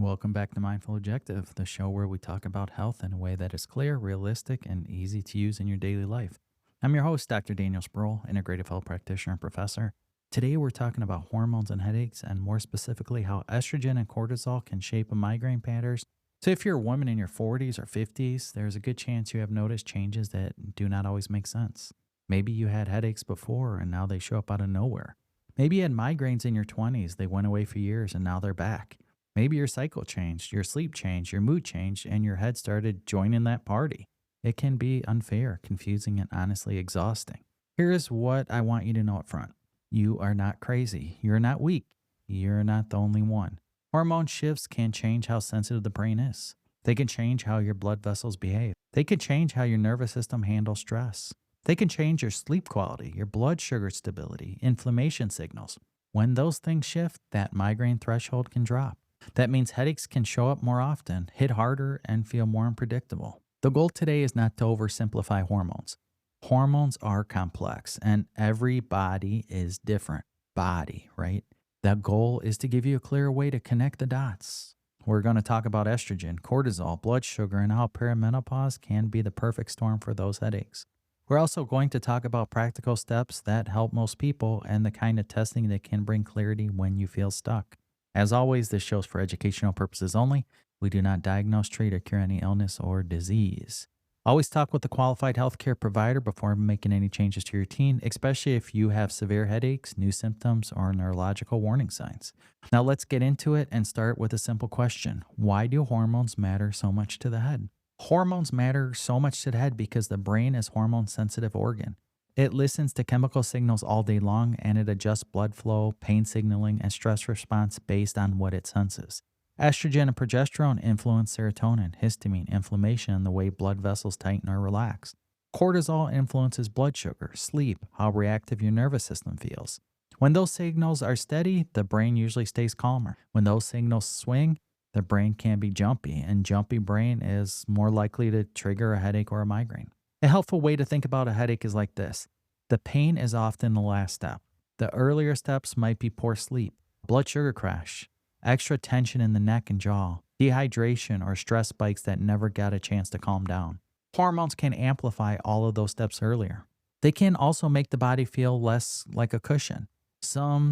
Welcome back to Mindful Objective, the show where we talk about health in a way that is clear, realistic, and easy to use in your daily life. I'm your host, Dr. Daniel Sproul, integrative health practitioner and professor. Today, we're talking about hormones and headaches, and more specifically, how estrogen and cortisol can shape a migraine patterns. So, if you're a woman in your 40s or 50s, there's a good chance you have noticed changes that do not always make sense. Maybe you had headaches before and now they show up out of nowhere. Maybe you had migraines in your 20s, they went away for years and now they're back. Maybe your cycle changed, your sleep changed, your mood changed, and your head started joining that party. It can be unfair, confusing, and honestly exhausting. Here's what I want you to know up front. You are not crazy. You're not weak. You're not the only one. Hormone shifts can change how sensitive the brain is. They can change how your blood vessels behave. They can change how your nervous system handles stress. They can change your sleep quality, your blood sugar stability, inflammation signals. When those things shift, that migraine threshold can drop. That means headaches can show up more often, hit harder, and feel more unpredictable. The goal today is not to oversimplify hormones. Hormones are complex, and every body is different. Body, right? The goal is to give you a clear way to connect the dots. We're going to talk about estrogen, cortisol, blood sugar, and how perimenopause can be the perfect storm for those headaches. We're also going to talk about practical steps that help most people and the kind of testing that can bring clarity when you feel stuck. As always, this show's for educational purposes only. We do not diagnose, treat, or cure any illness or disease. Always talk with a qualified healthcare provider before making any changes to your routine, especially if you have severe headaches, new symptoms, or neurological warning signs. Now let's get into it and start with a simple question. Why do hormones matter so much to the head? Hormones matter so much to the head because the brain is a hormone-sensitive organ. It listens to chemical signals all day long, and it adjusts blood flow, pain signaling, and stress response based on what it senses. Estrogen and progesterone influence serotonin, histamine, inflammation, and the way blood vessels tighten or relax. Cortisol influences blood sugar, sleep, how reactive your nervous system feels. When those signals are steady, the brain usually stays calmer. When those signals swing, the brain can be jumpy, and jumpy brain is more likely to trigger a headache or a migraine. A helpful way to think about a headache is like this. The pain is often the last step. The earlier steps might be poor sleep, blood sugar crash, extra tension in the neck and jaw, dehydration, or stress spikes that never got a chance to calm down. Hormones can amplify all of those steps earlier. They can also make the body feel less like a cushion. Something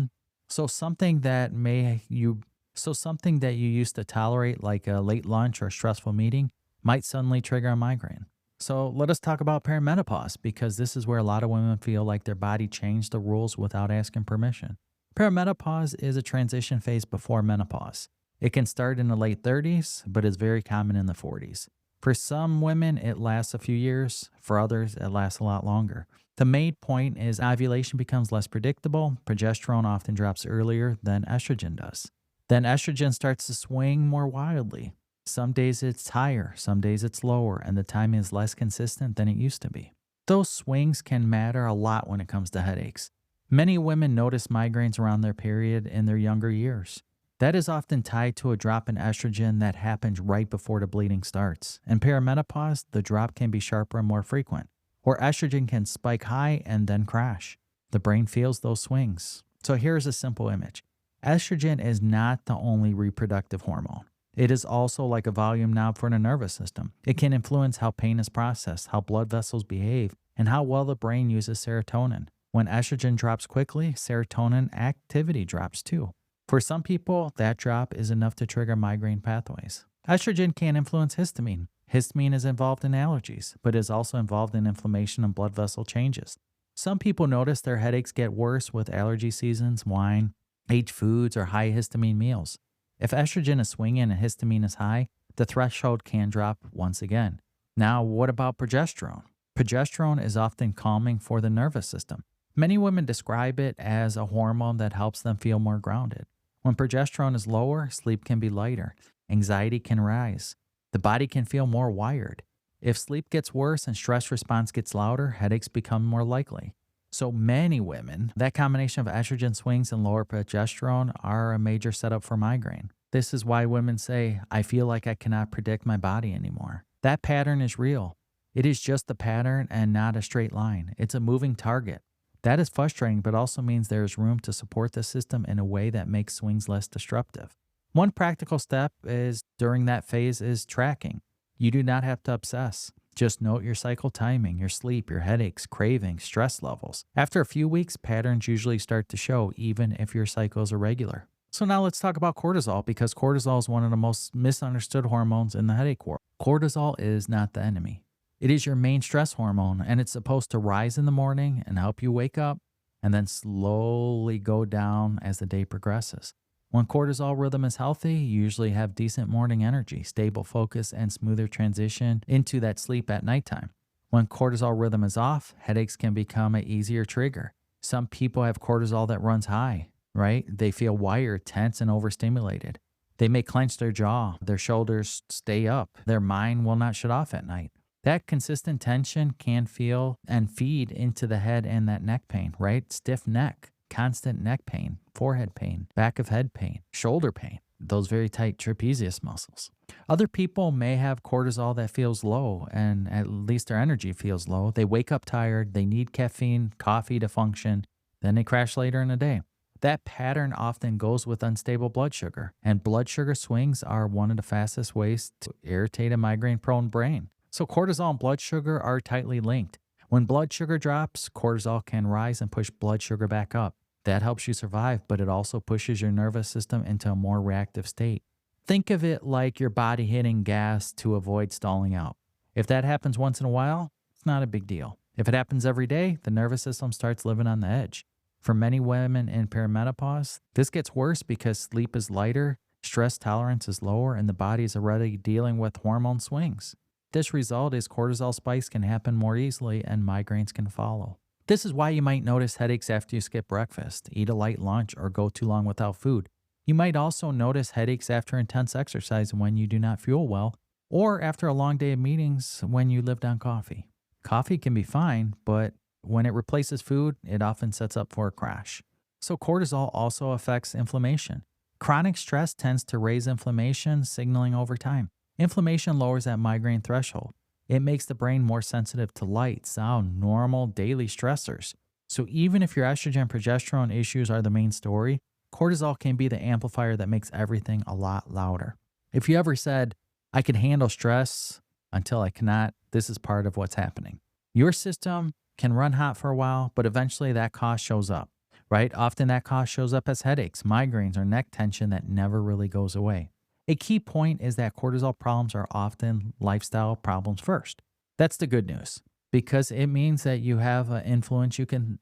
that you used to tolerate, like a late lunch or stressful meeting, might suddenly trigger a migraine. So let us talk about perimenopause, because this is where a lot of women feel like their body changed the rules without asking permission. Perimenopause is a transition phase before menopause. It can start in the late 30s, but is very common in the 40s. For some women, it lasts a few years. For others, it lasts a lot longer. The main point is ovulation becomes less predictable. Progesterone often drops earlier than estrogen does. Then estrogen starts to swing more wildly. Some days it's higher, some days it's lower, and the timing is less consistent than it used to be. Those swings can matter a lot when it comes to headaches. Many women notice migraines around their period in their younger years. That is often tied to a drop in estrogen that happens right before the bleeding starts. In perimenopause, the drop can be sharper and more frequent, or estrogen can spike high and then crash. The brain feels those swings. So here's a simple image. Estrogen is not the only reproductive hormone. It is also like a volume knob for the nervous system. It can influence how pain is processed, how blood vessels behave, and how well the brain uses serotonin. When estrogen drops quickly, serotonin activity drops too. For some people, that drop is enough to trigger migraine pathways. Estrogen can influence histamine. Histamine is involved in allergies, but is also involved in inflammation and blood vessel changes. Some people notice their headaches get worse with allergy seasons, wine, aged foods, or high histamine meals. If estrogen is swinging and histamine is high, the threshold can drop once again. Now, what about progesterone? Progesterone is often calming for the nervous system. Many women describe it as a hormone that helps them feel more grounded. When progesterone is lower, sleep can be lighter, anxiety can rise, the body can feel more wired. If sleep gets worse and stress response gets louder, headaches become more likely. So many women, that combination of estrogen swings and lower progesterone are a major setup for migraine. This is why women say, I feel like I cannot predict my body anymore. That pattern is real. It is just a pattern and not a straight line. It's a moving target. That is frustrating, but also means there is room to support the system in a way that makes swings less disruptive. One practical step is during that phase is tracking. You do not have to obsess. Just note your cycle timing, your sleep, your headaches, cravings, stress levels. After a few weeks, patterns usually start to show, even if your cycle is irregular. So now let's talk about cortisol because cortisol is one of the most misunderstood hormones in the headache world. Cortisol is not the enemy. It is your main stress hormone, and it's supposed to rise in the morning and help you wake up and then slowly go down as the day progresses. When cortisol rhythm is healthy, you usually have decent morning energy, stable focus, and smoother transition into that sleep at nighttime. When cortisol rhythm is off, headaches can become an easier trigger. Some people have cortisol that runs high, right? They feel wired, tense, and overstimulated. They may clench their jaw, their shoulders stay up, their mind will not shut off at night. That consistent tension can feel and feed into the head and that neck pain, right? Stiff neck, constant neck pain, forehead pain, back of head pain, shoulder pain, those very tight trapezius muscles. Other people may have cortisol that feels low and at least their energy feels low. They wake up tired, they need caffeine, coffee to function, then they crash later in the day. That pattern often goes with unstable blood sugar, and blood sugar swings are one of the fastest ways to irritate a migraine prone brain. So cortisol and blood sugar are tightly linked. When blood sugar drops, cortisol can rise and push blood sugar back up. That helps you survive, but it also pushes your nervous system into a more reactive state. Think of it like your body hitting gas to avoid stalling out. If that happens once in a while, it's not a big deal. If it happens every day, the nervous system starts living on the edge. For many women in perimenopause, this gets worse because sleep is lighter, stress tolerance is lower, and the body is already dealing with hormone swings. This result is cortisol spikes can happen more easily and migraines can follow. This is why you might notice headaches after you skip breakfast, eat a light lunch, or go too long without food. You might also notice headaches after intense exercise when you do not fuel well, or after a long day of meetings when you lived on coffee. Coffee can be fine, but when it replaces food, it often sets up for a crash. So cortisol also affects inflammation. Chronic stress tends to raise inflammation, signaling over time. Inflammation lowers that migraine threshold. It makes the brain more sensitive to light, sound, normal daily stressors. So even if your estrogen progesterone issues are the main story, cortisol can be the amplifier that makes everything a lot louder. If you ever said, I can handle stress until I cannot, this is part of what's happening. Your system can run hot for a while, but eventually that cost shows up, right? Often that cost shows up as headaches, migraines, or neck tension that never really goes away. A key point is that cortisol problems are often lifestyle problems first. That's the good news because it means that you have an influence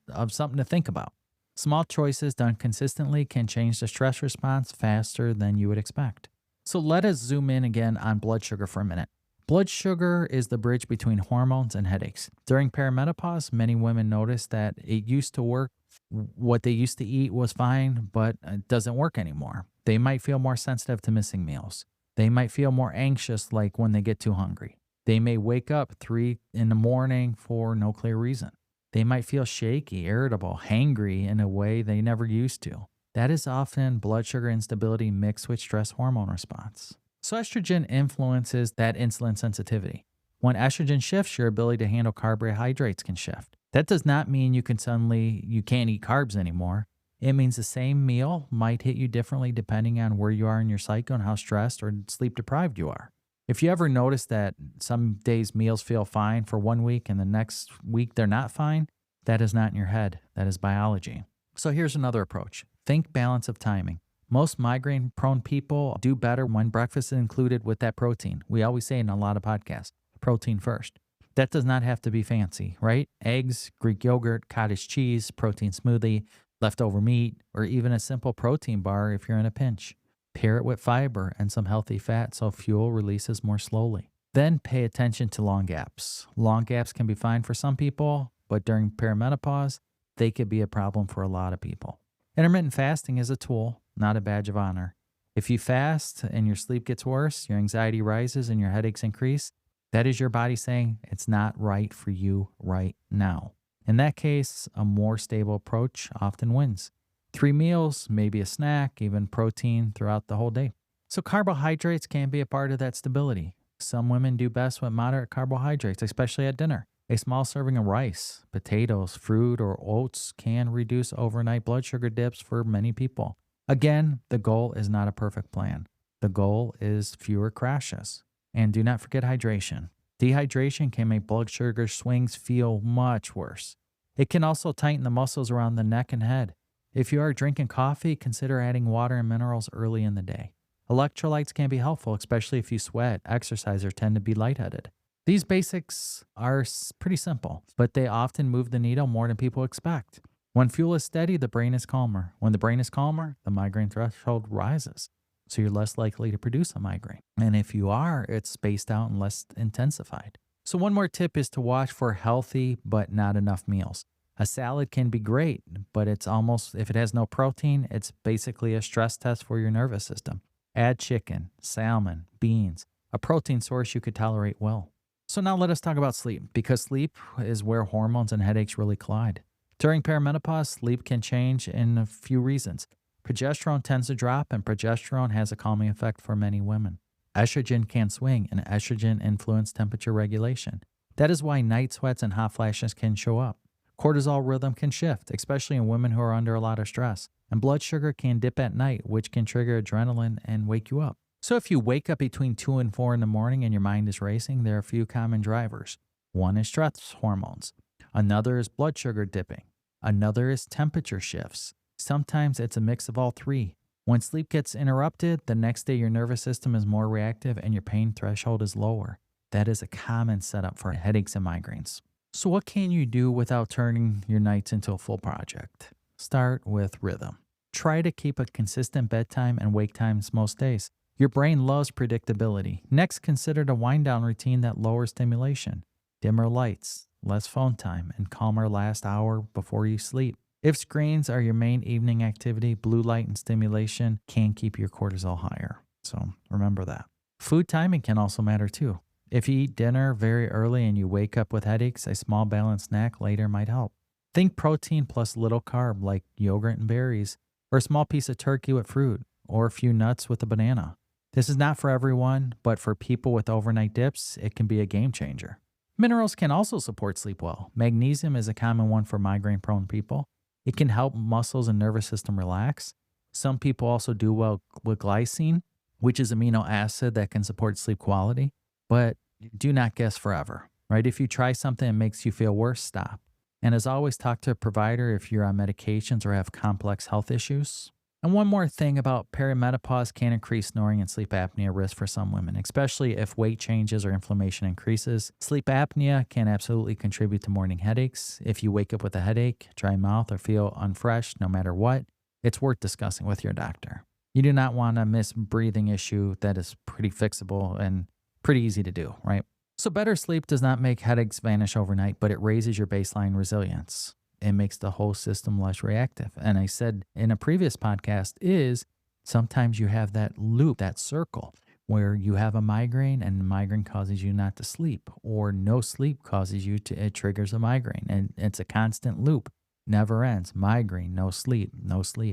of something to think about. Small choices done consistently can change the stress response faster than you would expect. So let us zoom in again on blood sugar for a minute. Blood sugar is the bridge between hormones and headaches. During perimenopause, many women notice that it used to work. What they used to eat was fine, but it doesn't work anymore. They might feel more sensitive to missing meals. They might feel more anxious, like when they get too hungry. They may wake up 3 in the morning for no clear reason. They might feel shaky, irritable, hangry in a way they never used to. That is often blood sugar instability mixed with stress hormone response. So estrogen influences that insulin sensitivity. When estrogen shifts, your ability to handle carbohydrates can shift. That does not mean you can't eat carbs anymore. It means the same meal might hit you differently depending on where you are in your cycle and how stressed or sleep deprived you are. If you ever notice that some days meals feel fine for 1 week and the next week they're not fine, that is not in your head. That is biology. So here's another approach. Think balance of timing. Most migraine prone people do better when breakfast is included with that protein. We always say in a lot of podcasts, protein first. That does not have to be fancy, right? Eggs, Greek yogurt, cottage cheese, protein smoothie, leftover meat, or even a simple protein bar if you're in a pinch. Pair it with fiber and some healthy fat so fuel releases more slowly. Then pay attention to long gaps. Long gaps can be fine for some people, but during perimenopause, they could be a problem for a lot of people. Intermittent fasting is a tool, not a badge of honor. If you fast and your sleep gets worse, your anxiety rises and your headaches increase, that is your body saying it's not right for you right now. In that case, a more stable approach often wins. 3 meals, maybe a snack, even protein throughout the whole day. So carbohydrates can be a part of that stability. Some women do best with moderate carbohydrates, especially at dinner. A small serving of rice, potatoes, fruit, or oats can reduce overnight blood sugar dips for many people. Again, the goal is not a perfect plan. The goal is fewer crashes. And do not forget hydration. Dehydration can make blood sugar swings feel much worse. It can also tighten the muscles around the neck and head. If you are drinking coffee, consider adding water and minerals early in the day. Electrolytes can be helpful, especially if you sweat, exercise, or tend to be lightheaded. These basics are pretty simple, but they often move the needle more than people expect. When fuel is steady, the brain is calmer. When the brain is calmer, the migraine threshold rises. So you're less likely to produce a migraine. And if you are, it's spaced out and less intensified. So one more tip is to watch for healthy but not enough meals. A salad can be great, but it's almost, if it has no protein, it's basically a stress test for your nervous system. Add chicken, salmon, beans, a protein source you could tolerate well. So now let us talk about sleep, because sleep is where hormones and headaches really collide. During perimenopause, sleep can change in a few reasons. Progesterone tends to drop, and progesterone has a calming effect for many women. Estrogen can swing, and estrogen influences temperature regulation. That is why night sweats and hot flashes can show up. Cortisol rhythm can shift, especially in women who are under a lot of stress. And blood sugar can dip at night, which can trigger adrenaline and wake you up. So if you wake up between 2 and 4 in the morning and your mind is racing, there are a few common drivers. One is stress hormones. Another is blood sugar dipping. Another is temperature shifts. Sometimes it's a mix of all three. When sleep gets interrupted, the next day your nervous system is more reactive and your pain threshold is lower. That is a common setup for headaches and migraines. So what can you do without turning your nights into a full project? Start with rhythm. Try to keep a consistent bedtime and wake times most days. Your brain loves predictability. Next, consider the wind down routine that lowers stimulation. Dimmer lights, less phone time, and calmer last hour before you sleep. If screens are your main evening activity, blue light and stimulation can keep your cortisol higher. So remember that. Food timing can also matter too. If you eat dinner very early and you wake up with headaches, a small balanced snack later might help. Think protein plus little carb like yogurt and berries, or a small piece of turkey with fruit, or a few nuts with a banana. This is not for everyone, but for people with overnight dips, it can be a game changer. Minerals can also support sleep well. Magnesium is a common one for migraine-prone people. It can help muscles and nervous system relax. Some people also do well with glycine, which is amino acid that can support sleep quality. But do not guess forever, right? If you try something that makes you feel worse, stop. And as always, talk to a provider if you're on medications or have complex health issues. And one more thing about perimenopause can increase snoring and sleep apnea risk for some women, especially if weight changes or inflammation increases. Sleep apnea can absolutely contribute to morning headaches. If you wake up with a headache, dry mouth, or feel unfresh no matter what, it's worth discussing with your doctor. You do not want to miss a breathing issue that is pretty fixable and pretty easy to do, right? So better sleep does not make headaches vanish overnight, but it raises your baseline resilience. It makes the whole system less reactive. And I said in a previous podcast is sometimes you have that loop, that circle, where you have a migraine and the migraine causes you not to sleep, or no sleep causes you to, it triggers a migraine. And it's a constant loop, never ends. Migraine, no sleep,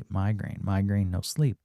migraine, migraine, no sleep,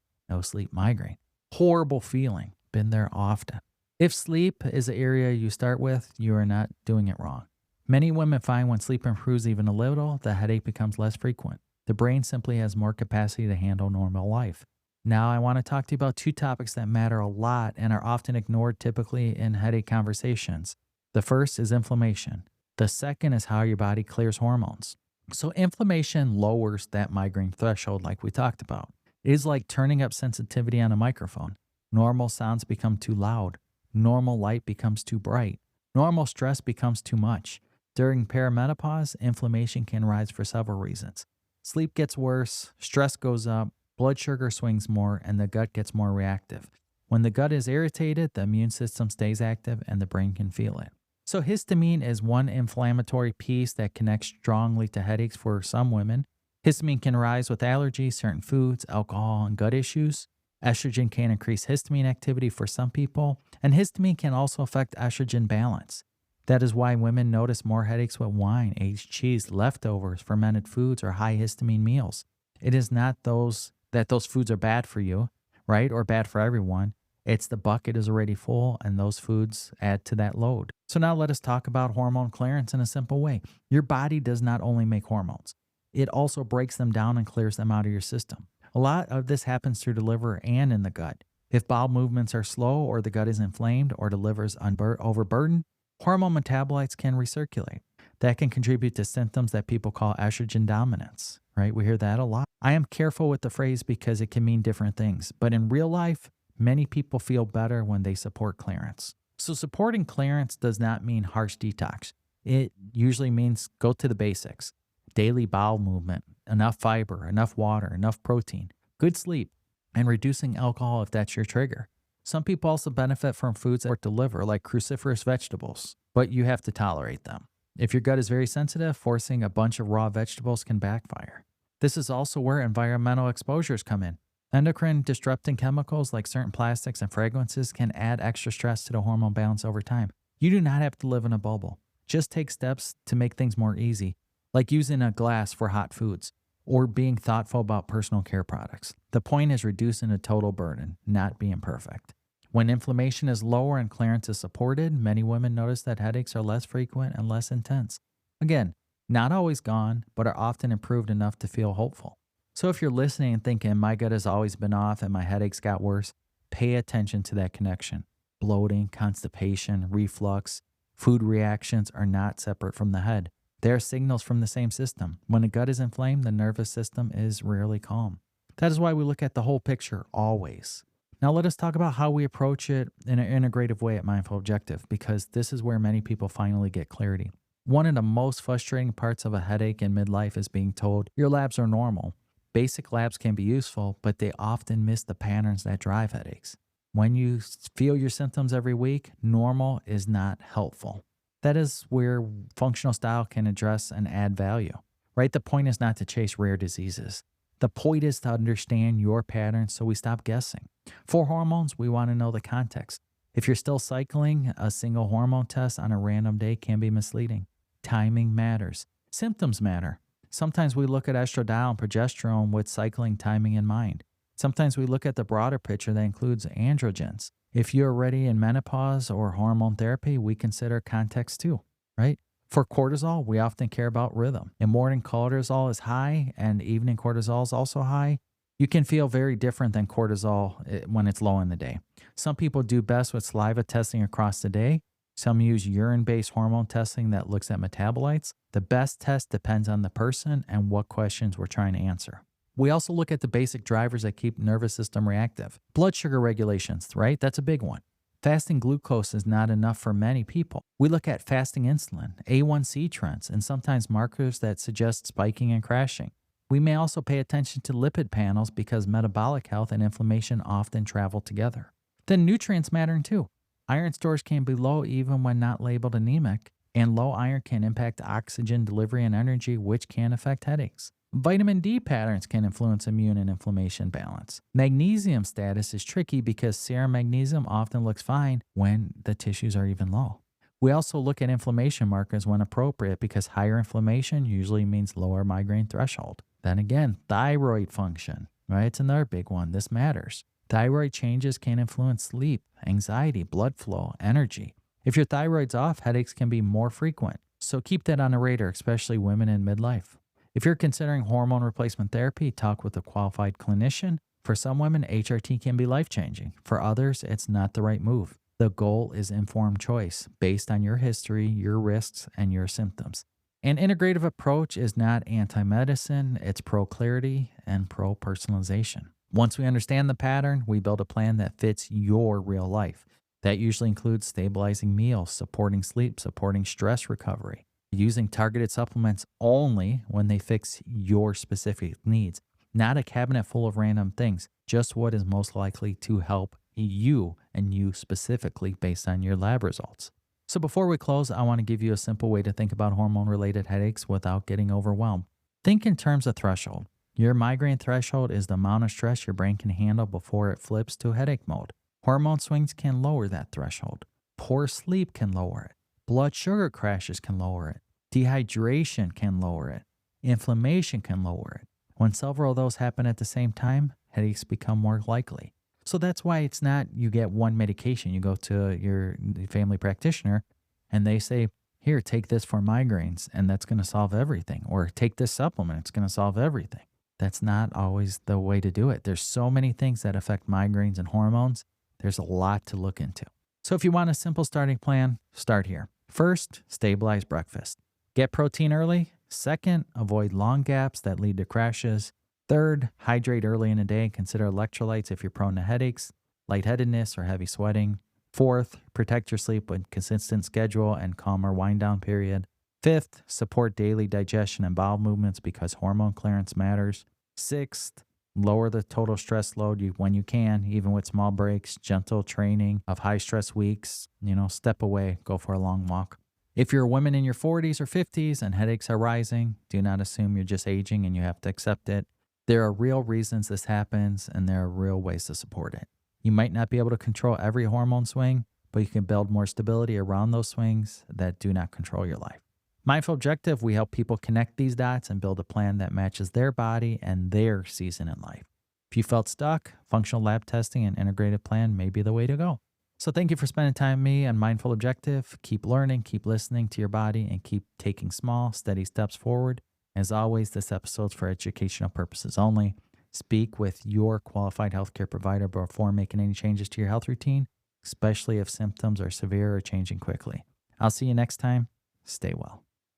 migraine. Horrible feeling. Been there often. If sleep is the area you start with, you are not doing it wrong. Many women find when sleep improves even a little, the headache becomes less frequent. The brain simply has more capacity to handle normal life. Now I want to talk to you about two topics that matter a lot and are often ignored typically in headache conversations. The first is inflammation. The second is how your body clears hormones. So inflammation lowers that migraine threshold like we talked about. It is like turning up sensitivity on a microphone. Normal sounds become too loud. Normal light becomes too bright. Normal stress becomes too much. During perimenopause, inflammation can rise for several reasons. Sleep gets worse, stress goes up, blood sugar swings more, and the gut gets more reactive. When the gut is irritated, the immune system stays active and the brain can feel it. So histamine is one inflammatory piece that connects strongly to headaches for some women. Histamine can rise with allergies, certain foods, alcohol, and gut issues. Estrogen can increase histamine activity for some people, and histamine can also affect estrogen balance. That is why women notice more headaches with wine, aged cheese, leftovers, fermented foods, or high histamine meals. It is not those foods are bad for you, right, or bad for everyone. It's the bucket is already full, and those foods add to that load. So now let us talk about hormone clearance in a simple way. Your body does not only make hormones. It also breaks them down and clears them out of your system. A lot of this happens through the liver and in the gut. If bowel movements are slow or the gut is inflamed or the liver is overburdened, hormone metabolites can recirculate. That can contribute to symptoms that people call estrogen dominance, right? We hear that a lot. I am careful with the phrase because it can mean different things, but in real life, many people feel better when they support clearance. So supporting clearance does not mean harsh detox. It usually means go to the basics. Daily bowel movement, enough fiber, enough water, enough protein, good sleep, and reducing alcohol if that's your trigger. Some people also benefit from foods that support the liver, like cruciferous vegetables, but you have to tolerate them. If your gut is very sensitive, forcing a bunch of raw vegetables can backfire. This is also where environmental exposures come in. Endocrine disrupting chemicals like certain plastics and fragrances can add extra stress to the hormone balance over time. You do not have to live in a bubble. Just take steps to make things more easy, like using a glass for hot foods or being thoughtful about personal care products. The point is reducing the total burden, not being perfect. When inflammation is lower and clearance is supported, many women notice that headaches are less frequent and less intense. Again, not always gone, but are often improved enough to feel hopeful. So if you're listening and thinking, my gut has always been off and my headaches got worse, pay attention to that connection. Bloating, constipation, reflux, food reactions are not separate from the head. They are signals from the same system. When the gut is inflamed, the nervous system is rarely calm. That is why we look at the whole picture always. Now let us talk about how we approach it in an integrative way at Mindful Objective, because this is where many people finally get clarity. One of the most frustrating parts of a headache in midlife is being told your labs are normal. Basic labs can be useful, but they often miss the patterns that drive headaches. When you feel your symptoms every week, normal is not helpful. That is where functional style can address and add value, right? The point is not to chase rare diseases. The point is to understand your patterns so we stop guessing. For hormones, we want to know the context. If you're still cycling, a single hormone test on a random day can be misleading. Timing matters. Symptoms matter. Sometimes we look at estradiol and progesterone with cycling timing in mind. Sometimes we look at the broader picture that includes androgens. If you're already in menopause or hormone therapy, we consider context too, right? For cortisol, we often care about rhythm. If morning cortisol is high and evening cortisol is also high, you can feel very different than cortisol when it's low in the day. Some people do best with saliva testing across the day. Some use urine-based hormone testing that looks at metabolites. The best test depends on the person and what questions we're trying to answer. We also look at the basic drivers that keep nervous system reactive. Blood sugar regulations, right? That's a big one. Fasting glucose is not enough for many people. We look at fasting insulin, A1C trends, and sometimes markers that suggest spiking and crashing. We may also pay attention to lipid panels because metabolic health and inflammation often travel together. Then nutrients matter too. Iron stores can be low even when not labeled anemic, and low iron can impact oxygen delivery and energy, which can affect headaches. Vitamin D patterns can influence immune and inflammation balance. Magnesium status is tricky because serum magnesium often looks fine when the tissues are even low. We also look at inflammation markers when appropriate because higher inflammation usually means lower migraine threshold. Then again, thyroid function, right? It's another big one. This matters. Thyroid changes can influence sleep, anxiety, blood flow, energy. If your thyroid's off, headaches can be more frequent. So keep that on the radar, especially women in midlife. If you're considering hormone replacement therapy, talk with a qualified clinician. For some women, HRT can be life-changing. For others, it's not the right move. The goal is informed choice based on your history, your risks, and your symptoms. An integrative approach is not anti-medicine, it's pro-clarity and pro-personalization. Once we understand the pattern, we build a plan that fits your real life. That usually includes stabilizing meals, supporting sleep, supporting stress recovery, using targeted supplements only when they fix your specific needs, not a cabinet full of random things, just what is most likely to help you and you specifically based on your lab results. So before we close, I want to give you a simple way to think about hormone-related headaches without getting overwhelmed. Think in terms of threshold. Your migraine threshold is the amount of stress your brain can handle before it flips to headache mode. Hormone swings can lower that threshold. Poor sleep can lower it. Blood sugar crashes can lower it. Dehydration can lower it. Inflammation can lower it. When several of those happen at the same time, headaches become more likely. So that's why it's not you get one medication. You go to your family practitioner and they say, here, take this for migraines and that's going to solve everything. Or take this supplement, it's going to solve everything. That's not always the way to do it. There's so many things that affect migraines and hormones. There's a lot to look into. So if you want a simple starting plan, start here. First, stabilize breakfast. Get protein early. Second, avoid long gaps that lead to crashes. Third, hydrate early in the day. Consider electrolytes if you're prone to headaches, lightheadedness, or heavy sweating. Fourth, protect your sleep with consistent schedule and calmer wind down period. Fifth, support daily digestion and bowel movements because hormone clearance matters. Sixth, lower the total stress load when you can, even with small breaks, gentle training of high stress weeks. Step away, go for a long walk. If you're a woman in your 40s or 50s and headaches are rising, do not assume you're just aging and you have to accept it. There are real reasons this happens, and there are real ways to support it. You might not be able to control every hormone swing, but you can build more stability around those swings that do not control your life. Mindful Objective, we help people connect these dots and build a plan that matches their body and their season in life. If you felt stuck, functional lab testing and integrated plan may be the way to go. So thank you for spending time with me on Mindful Objective. Keep learning, keep listening to your body, and keep taking small, steady steps forward. As always, this episode's for educational purposes only. Speak with your qualified healthcare provider before making any changes to your health routine, especially if symptoms are severe or changing quickly. I'll see you next time. Stay well.